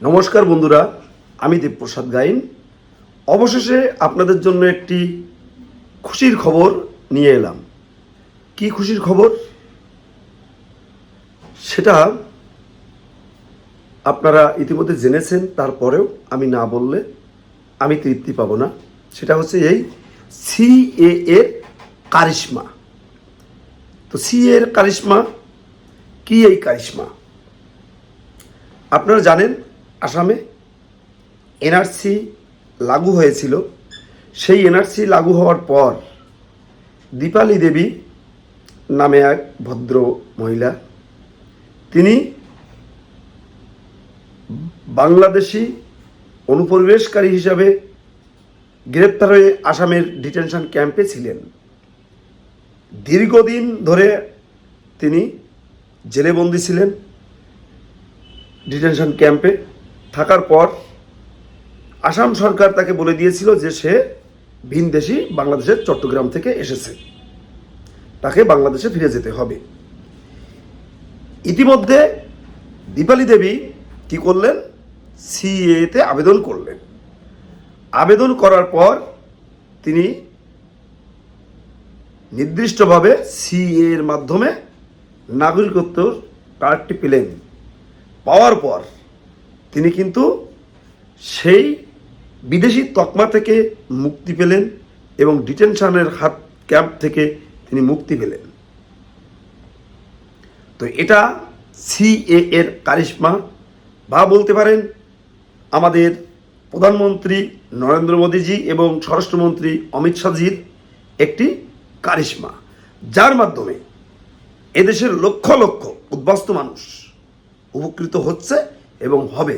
নমস্কার বন্ধুরা, আমি দেবপ্রসাদ গাইন। অবশেষে আপনাদের জন্য একটি খুশির খবর নিয়ে এলাম। কি খুশির খবর সেটা আপনারা ইতিমধ্যে জেনেছেন, তারপরেও আমি না বললে আমি তৃপ্তি পাবো না। সেটা হচ্ছে এই সিএ এর কারিশমা। তো সিএ এর কারিশমা কি? এই কারিশমা আপনারা জানেন, আসামে এনআরসি লাগু হয়েছিল। সেই এনআরসি লাগু হওয়ার পর দীপালি দেবী নামে এক ভদ্র মহিলা, তিনি বাংলাদেশি অনুপ্রবেশকারী হিসাবে গ্রেপ্তার হয়ে আসামের ডিটেনশন ক্যাম্পে ছিলেন। দীর্ঘদিন ধরে তিনি জেলে বন্দী ছিলেন। ডিটেনশন ক্যাম্পে থাকার পর আসাম সরকার তাকে বলে দিয়েছিল যে সে ভিনদেশি, বাংলাদেশের চট্টগ্রাম থেকে এসেছে, তাকে বাংলাদেশে ফিরে যেতে হবে। ইতিমধ্যে দীপালি দেবী কি করলেন? সিএতে আবেদন করলেন। আবেদন করার পর তিনি নির্দিষ্টভাবে সিএ এর মাধ্যমে নাগরিকত্ব কার্ডটি পেলেন। পাওয়ার পর তিনি কিন্তু সেই বিদেশি তকমা থেকে মুক্তি পেলেন এবং ডিটেনশনের হাত ক্যাম্প থেকে তিনি মুক্তি পেলেন। তো এটা সিএ এর কারিশমা, বা বলতে পারেন আমাদের প্রধানমন্ত্রী নরেন্দ্র মোদীজি এবং স্বরাষ্ট্রমন্ত্রী অমিত শাহজির একটি কারিশমা, যার মাধ্যমে এদেশের লক্ষ লক্ষ উদ্বাস্তু মানুষ উপকৃত হচ্ছে এবং হবে।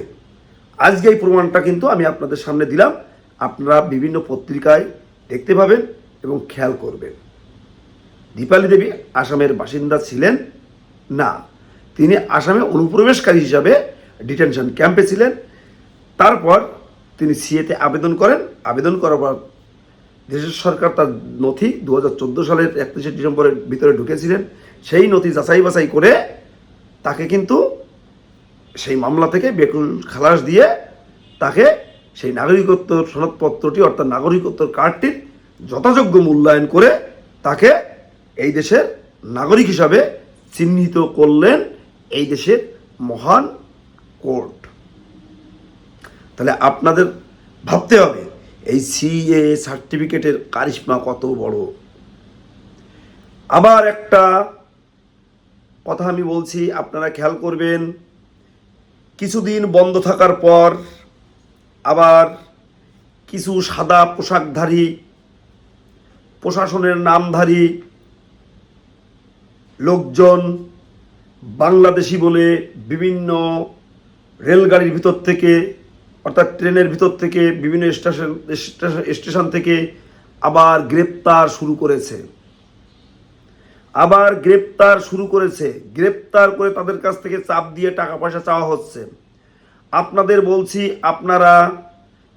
আজকে এই প্রমাণটা কিন্তু আমি আপনাদের সামনে দিলাম। আপনারা বিভিন্ন পত্রিকায় দেখতে পাবেন এবং খেয়াল করবেন। দীপালি দেবী আসামের বাসিন্দা ছিলেন না, তিনি আসামে অনুপ্রবেশকারী হিসাবে ডিটেনশন ক্যাম্পে ছিলেন। তারপর তিনি সিএতে আবেদন করেন। আবেদন করার পর দেশের সরকার তার নথি 2014 সালের 31শে ডিসেম্বরের ভিতরে ঢুকেছিলেন। সেই নথি যাচাই বাছাই করে তাকে কিন্তু সেই মামলা থেকে বেকুল খালাস দিয়ে তাকে সেই নাগরিকত্ব সনদপত্রটি, অর্থাৎ নাগরিকত্ব কার্ডটির যথাযোগ্য মূল্যায়ন করে তাকে এই দেশের নাগরিক হিসাবে চিহ্নিত করলেন এই দেশের মহান কোর্ট। তাহলে আপনাদের ভাবতে হবে এই সিএ সার্টিফিকেটের কারিশমা কত বড়। আবার একটা কথা আমি বলছি, আপনারা খেয়াল করবেন। কিছুদিন বন্ধ থাকার পর আবার কিছু সাদা পোশাকধারী, প্রশাসনের নামধারী লোকজন বাংলাদেশি বলে বিভিন্ন রেলগাড়ির ভিতর থেকে, অর্থাৎ ট্রেনের ভিতর থেকে, বিভিন্ন স্টেশন থেকে আবার গ্রেপ্তার শুরু করেছে। গ্রেপ্তার করে তাদের কাছ থেকে চাপ দিয়ে টাকা পয়সা চাওয়া হচ্ছে। আপনাদের বলছি, আপনারা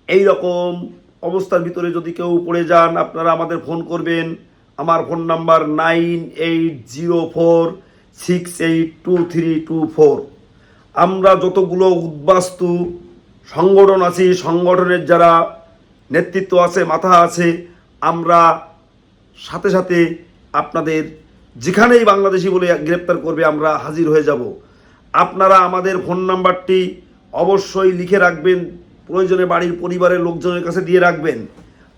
এই রকম অবস্থার ভিতরে যদি কেউ পড়ে যান, আপনারা আমাদের ফোন করবেন। আমার ফোন নাম্বার 9804682324। আমরা যতগুলো উদ্বাস্তু সংগঠন আছি, সংগঠনের যারা নেতৃত্ব আছে, মাথা আছে, আমরা সাথে সাথে আপনাদের যেখানেই বাংলাদেশি বলে গ্রেপ্তার করবে আমরা হাজির হয়ে যাব। আপনারা আমাদের ফোন নাম্বারটি অবশ্যই লিখে রাখবেন, প্রয়োজনে বাড়ির পরিবারের লোকজনের কাছে দিয়ে রাখবেন,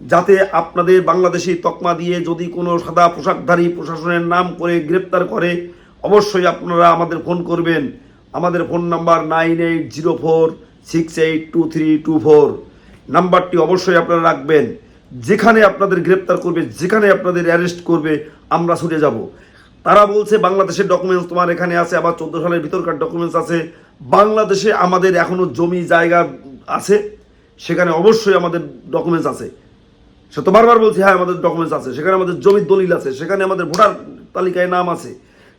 যাতে আপনাদের বাংলাদেশি তকমা দিয়ে যদি কোনো সাদা পোশাকধারী প্রশাসনের নাম করে গ্রেপ্তার করে, অবশ্যই আপনারা আমাদের ফোন করবেন। আমাদের ফোন নাম্বার 9804682324। নাম্বারটি অবশ্যই আপনারা রাখবেন। যেখানে আপনাদের গ্রেপ্তার করবে, যেখানে আপনাদের অ্যারেস্ট করবে, আমরা ছুটে যাব। তারা বলছে বাংলাদেশের ডকুমেন্টস তোমার এখানে আছে, আবার 14 সালের ভিতরকার ডকুমেন্টস আছে। বাংলাদেশে আমাদের এখনো জমি জায়গা আছে, সেখানে অবশ্যই আমাদের ডকুমেন্টস আছে। সে তো বারবার বলছি, হ্যাঁ আমাদের ডকুমেন্টস আছে, সেখানে আমাদের জমির দলিল আছে, সেখানে আমাদের ভোটার তালিকায় নাম আছে,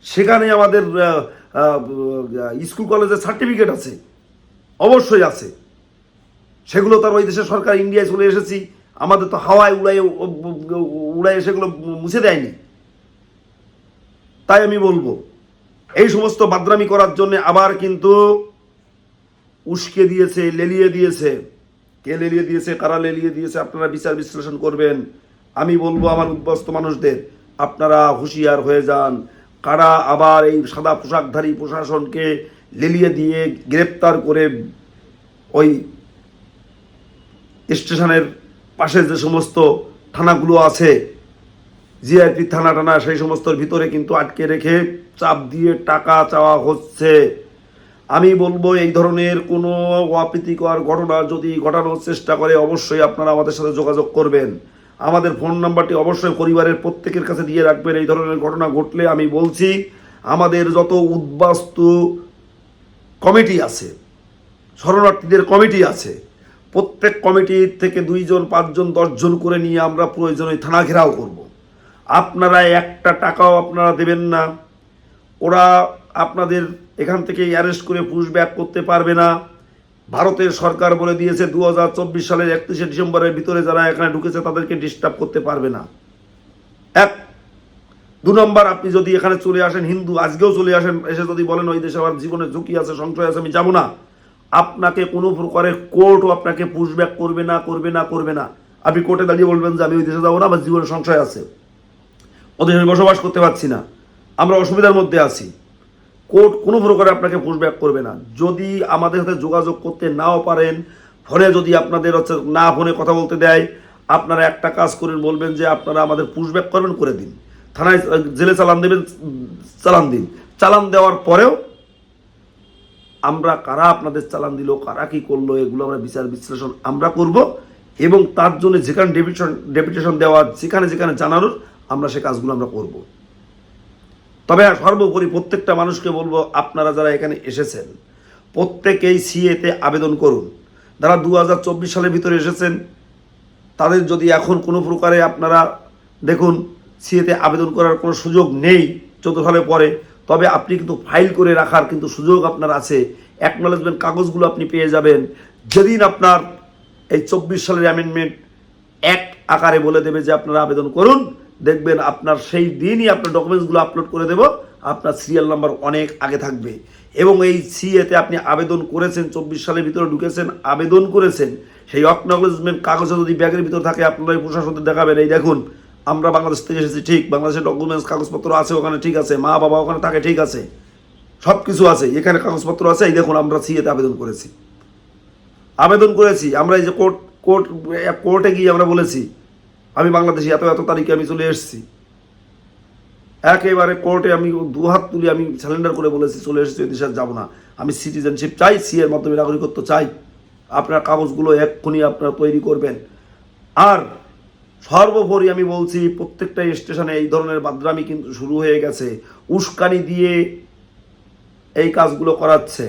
সেখানে আমাদের স্কুল কলেজের সার্টিফিকেট আছে, অবশ্যই আছে। সেগুলো তার ওই দেশের সরকার ইন্ডিয়ায় চলে এসেছি, আমাদের তো হাওয়ায় উড়াই সেগুলো মুছে দেয়নি। তাই আমি বলবো, এই সমস্ত বাদরামি করার জন্য আবার কিন্তু উস্কে দিয়েছে, লেলিয়ে দিয়েছে। কে লেলিয়ে দিয়েছে, কারা লেলিয়ে দিয়েছে, আপনারা বিচার বিশ্লেষণ করবেন। আমি বলবো আমার উদ্বাস্ত মানুষদের, আপনারা হুঁশিয়ার হয়ে যান। কারা আবার এই সাদা পোশাকধারী প্রশাসনকে লেলিয়ে দিয়ে গ্রেপ্তার করে ওই স্টেশনের পাশে যে সমস্ত থানাগুলো আছে, জিআরপি থানা টানা, সেই সমস্তর ভিতরে কিন্তু আটকে রেখে চাপ দিয়ে টাকা চাওয়া হচ্ছে। আমি বলবো এই ধরনের কোনো অপ্রীতিকর ঘটনা যদি ঘটানোর চেষ্টা করে, অবশ্যই আপনারা আমাদের সাথে যোগাযোগ করবেন। আমাদের ফোন নাম্বারটি অবশ্যই পরিবারের প্রত্যেকের কাছে দিয়ে রাখবেন। এই ধরনের ঘটনা ঘটলে আমি বলছি, আমাদের যত উদ্বাস্তু কমিটি আছে, শরণার্থীদের কমিটি আছে, প্রত্যেক কমিটির থেকে 2 জন 5 জন 10 জন করে নিয়ে আমরা প্রয়োজনে থানা ঘেরাও করব। আপনারা একটা টাকাও আপনারা দেবেন না। ওরা আপনাদের এখান থেকে অ্যারেস্ট করে পুশব্যাক করতে পারবে না। ভারতের সরকার বলে দিয়েছে 2024 সালের 31শে ডিসেম্বরের ভিতরে যারা এখানে ঢুকেছে তাদেরকে ডিস্টার্ব করতে পারবে না। 2 নম্বর, আপনি যদি এখানে চলে আসেন, হিন্দু আজকেও চলে আসেন, এসে যদি বলেন ওই দেশে আমার জীবনের ঝুঁকি আছে, সংশয় আছে, আমি যাব না, আপনাকে কোনো প্রকারের কোর্টও আপনাকে পুশব্যাক করবে না, করবে না, করবে না। আপনি কোর্টে দাঁড়িয়ে বলবেন যে আমি ওই দেশে যাবো না, আমার জীবনের সংশয় আছে, ওদের আমি বসবাস করতে পারছি না, আমরা অসুবিধার মধ্যে আছি, কোর্ট কোনো প্রকারে আপনাকে পুশব্যাক করবে না। যদি আমাদের সাথে যোগাযোগ করতে নাও পারেন, ফোনে যদি আপনাদের হচ্ছে না ফোনে কথা বলতে দেয়, আপনারা একটা কাজ করেন, বলবেন যে আপনারা আমাদের পুশব্যাক করবেন, করে দিন, থানায় জেলে চালান দেবেন, চালান দিন। চালান দেওয়ার পরেও আমরা কারা আপনাদের চালান দিল, কারা কি করলো, এগুলো আমরা বিচার বিশ্লেষণ আমরা করব, এবং তার জন্য যেখানে ডেপুটেশন দেওয়া, যেখানে যেখানে জানানোর, আমরা সে কাজগুলো আমরা করব। তবে সর্বোপরি প্রত্যেকটা মানুষকে বলবো, আপনারা যারা এখানে এসেছেন প্রত্যেকেই সিএতে আবেদন করুন। যারা 2024 সালের ভিতরে এসেছেন তাদের যদি এখন কোনো প্রকারে আপনারা দেখুন সিএতে আবেদন করার কোনো সুযোগ নেই 14 সালের পরে, তবে আপনি কিন্তু ফাইল করে রাখার কিন্তু সুযোগ আপনার আছে। অ্যাকনলেজমেন্ট কাগজগুলো আপনি পেয়ে যাবেন। যেদিন আপনার এই 24 সালের অ্যামেন্ডমেন্ট অ্যাক্ট আকারে বলে দেবে যে আপনারা আবেদন করুন, দেখবেন আপনার সেই দিনই আপনার ডকুমেন্টসগুলো আপলোড করে দেব, আপনার সিরিয়াল নাম্বার অনেক আগে থাকবে। এবং এই সিএতে আপনি আবেদন করেছেন, 24 সালের ভিতরে ঢুকেছেন, আবেদন করেছেন, সেই অ্যাকনলেজমেন্ট কাগজে যদি ব্যাগের ভিতর থাকে, আপনারা এই প্রশাসনদের দেখাবেন, এই দেখুন আমরা বাংলাদেশ থেকে এসেছি, ঠিক বাংলাদেশের ডকুমেন্টস কাগজপত্র আছে ওখানে, ঠিক আছে, মা বাবা ওখানে থাকে, ঠিক আছে, সব কিছু আছে, এখানে কাগজপত্র আছে, এই দেখুন আমরা সিএতে আবেদন করেছি। আমরা এই যে কোর্টে গিয়ে আমরা বলেছি আমি বাংলাদেশি, এত এত তারিখে আমি চলে এসেছি, একেবারে কোর্টে আমি 2 হাত তুলে আমি স্যালেন্ডার করে বলেছি চলে এসেছি, ওই দেশে যাবো না, আমি সিটিজেনশিপ চাই, সিএর মাধ্যমে নাগরিকত্ব চাই। আপনার কাগজগুলো এক্ষুনি আপনারা তৈরি করবেন। আর সর্বোপরি আমি বলছি, প্রত্যেকটা স্টেশনে এই ধরনের বাদরামি কিন্তু শুরু হয়ে গেছে, উস্কানি দিয়ে এই কাজগুলো করাচ্ছে,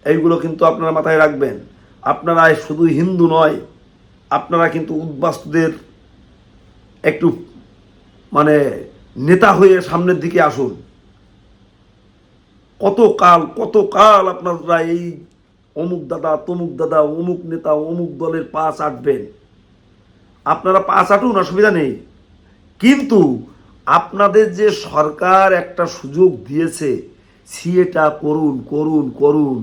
এইগুলো কিন্তু আপনারা মাথায় রাখবেন। আপনারা শুধু হিন্দু নয়, আপনারা কিন্তু উদ্বাস্তুদের একটু মানে নেতা হয়ে সামনের দিকে আসুন। কত কাল আপনারা এই অমুক দাদা, তমুক দাদা, অমুক নেতা, অমুক দলের পা চাটবেন। আপনারা পা চাটুন, অসুবিধা নেই, কিন্তু আপনাদের যে সরকার একটা সুযোগ দিয়েছে, সিএটা করুন।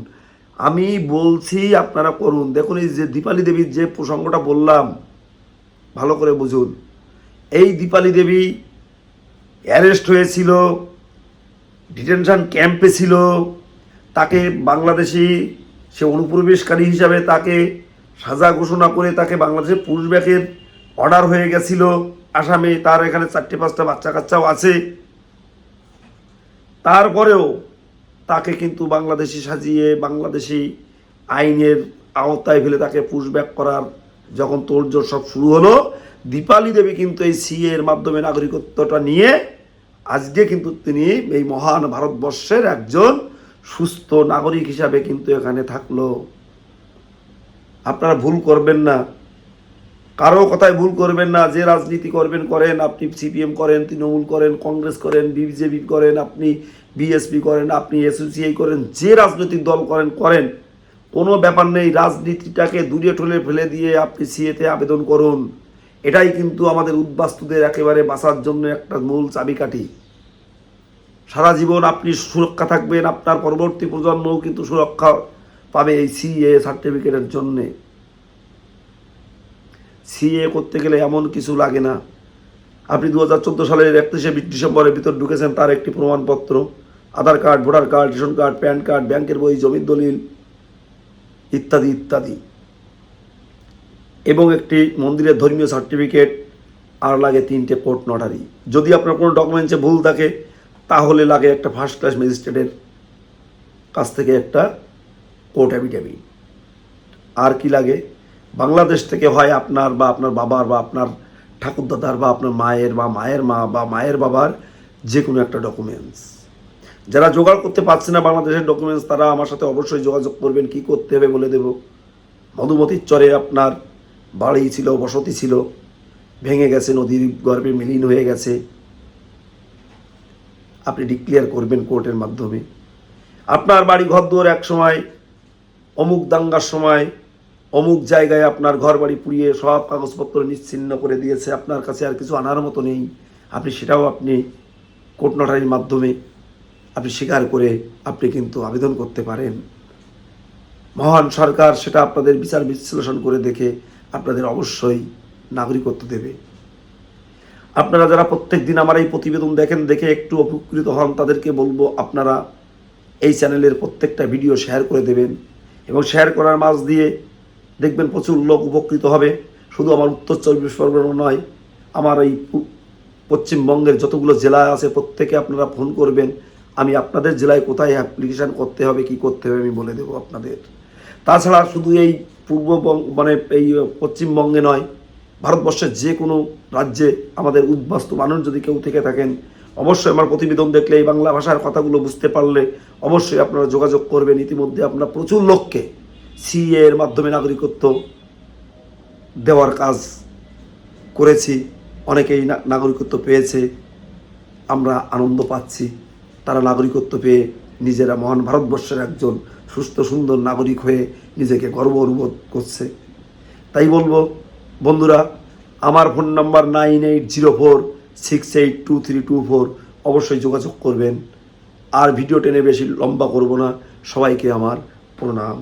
আমি বলছি আপনারা করুন। দেখুন এই যে দীপালি দেবীর যে প্রসঙ্গটা বললাম, ভালো করে বুঝুন। এই দীপালি দেবী অ্যারেস্ট হয়েছিল, ডিটেনশন ক্যাম্পে ছিল, তাকে বাংলাদেশি সে অনুপ্রবেশকারী হিসাবে তাকে সাজা ঘোষণা করে তাকে বাংলাদেশে পুশব্যাকের অর্ডার হয়ে গেছিল আসামে, তার এখানে 4-5টা বাচ্চা কাচ্চাও আছে। তারপরেও তাকে কিন্তু বাংলাদেশি সাজিয়ে বাংলাদেশি আইনের আওতায় ফেলে তাকে পুশব্যাক করার যখন তোড়জোড় সব শুরু হলো, দীপালি দেবী কিন্তু এই সিএ এর মাধ্যমে নাগরিকত্বটা নিয়ে আজকে কিন্তু তিনি এই মহান ভারতবর্ষের একজন সুস্থ নাগরিক হিসাবে কিন্তু এখানে থাকলো। আপনারা ভুল করবেন না, কারো কথায় ভুল করবেন না। যে রাজনীতি করবেন করেন, আপনি সিপিএম করেন, তৃণমূল করেন, কংগ্রেস করেন, বিজেপি করেন, আপনি বিএসপি করেন, আপনি এসইউসিআই করেন, যে রাজনৈতিক দল করেন, কোনো ব্যাপার নেই। রাজনীতিটাকে দূরে ঠেলে ফেলে দিয়ে আপনি সিএতে আবেদন করুন। এটাই কিন্তু আমাদের উদ্বাস্তুদের একেবারে বাঁচার জন্য একটা মূল চাবিকাঠি। সারা জীবন আপনি সুরক্ষা থাকবেন, আপনার পরবর্তী প্রজন্মও কিন্তু সুরক্ষা পাবে এই সিএ সার্টিফিকেটের জন্যে। সিএ করতে গেলে এমন কিছু লাগে না। আপনি 2014 সালের 31শে ডিসেম্বরের ভিতর ঢুকেছেন, তার একটি প্রমাণপত্র, Aadhaar card, voter card, ration card, PAN card, ব্যাংকের বই, জমির দলিল ইত্যাদি ইত্যাদি, এবং একটি মন্দিরের ধর্মীয় সার্টিফিকেট, আর লাগে 3টে কোর্ট নটারি। যদি আপনার কোনো ডকুমেন্টসে ভুল থাকে তাহলে লাগে একটা ফার্স্ট ক্লাস ম্যাজিস্ট্রেটের কাছ থেকে একটা কোর্ট অ্যাফিডেভিট। আর কি লাগে? বাংলাদেশ থেকে হয় আপনার বা আপনার বাবার বা আপনার ঠাকুরদাদার বা আপনার মায়ের বা মায়ের মা বা মায়ের বাবার যে কোনো একটা ডকুমেন্টস। যারা জোগাড় করতে পারছে না বাংলাদেশের ডকুমেন্টস, তারা আমার সাথে অবশ্যই যোগাযোগ করবেন। কি করতে হবে বলে দেব। মধুমতির চরে আপনার বাড়ি ছিল, বসতি ছিল, ভেঙে গেছে, নদীর গর্ভে বিলীন হয়ে গেছে, আপনি ডিক্লেয়ার করবেন কোর্টের মাধ্যমে। আপনার বাড়ি ঘর দুয়ার এক সময় অমুক দাঙ্গার সময় অমুক জায়গায় আপনার ঘর বাড়ি পুড়িয়ে সব কাগজপত্র নিশ্চিহ্ন করে দিয়েছে, আপনার কাছে আর কিছু আনার মতো নেই, আপনি সেটাও আপনি কোর্ট নটারির মাধ্যমে আপনি স্বীকার করে আপনি কিন্তু আবেদন করতে পারেন। মহান সরকার সেটা আপনাদের বিচার বিশ্লেষণ করে দেখে আপনাদের অবশ্যই নাগরিকত্ব দেবে। আপনারা যারা প্রত্যেক দিন আমার এই প্রতিবেদন দেখেন, দেখে একটু উপকৃত হন, তাদেরকে বলবো আপনারা এই চ্যানেলের প্রত্যেকটা ভিডিও শেয়ার করে দেবেন, এবং শেয়ার করার মাঝ দিয়ে দেখবেন প্রচুর লোক উপকৃত হবে। শুধু আমার উত্তর 24 পরগনা নয়, আমার এই পশ্চিমবঙ্গের যতগুলো জেলা আছে প্রত্যেকে আপনারা ফোন করবেন, আমি আপনাদের জেলায় কোথায় অ্যাপ্লিকেশান করতে হবে, কি করতে হবে আমি বলে দেবো আপনাদের। তাছাড়া শুধু এই মানে এই পশ্চিমবঙ্গে নয়, ভারতবর্ষের যে কোনো রাজ্যে আমাদের উদ্বাস্তু মানুষ যদি কেউ থেকে থাকেন, অবশ্যই আমার প্রতিবেদন দেখলে এই বাংলা ভাষার কথাগুলো বুঝতে পারলে অবশ্যই আপনারা যোগাযোগ করবেন। ইতিমধ্যে আপনারা প্রচুর লোককে সিএ এর মাধ্যমে নাগরিকত্ব দেওয়ার কাজ করেছি, অনেকেই নাগরিকত্ব পেয়েছে, আমরা আনন্দ পাচ্ছি। তারা নাগরিকত্ব পেয়ে নিজেরা মহান ভারতবর্ষের একজন সুস্থ সুন্দর নাগরিক হয়ে নিজেকে গর্ব অনুভব করছে। তাই বলবো বন্ধুরা, আমার ফোন নাম্বার 9804682324, অবশ্যই যোগাযোগ করবেন। আর ভিডিও টেনে বেশি লম্বা করব না, সবাইকে আমার প্রণাম।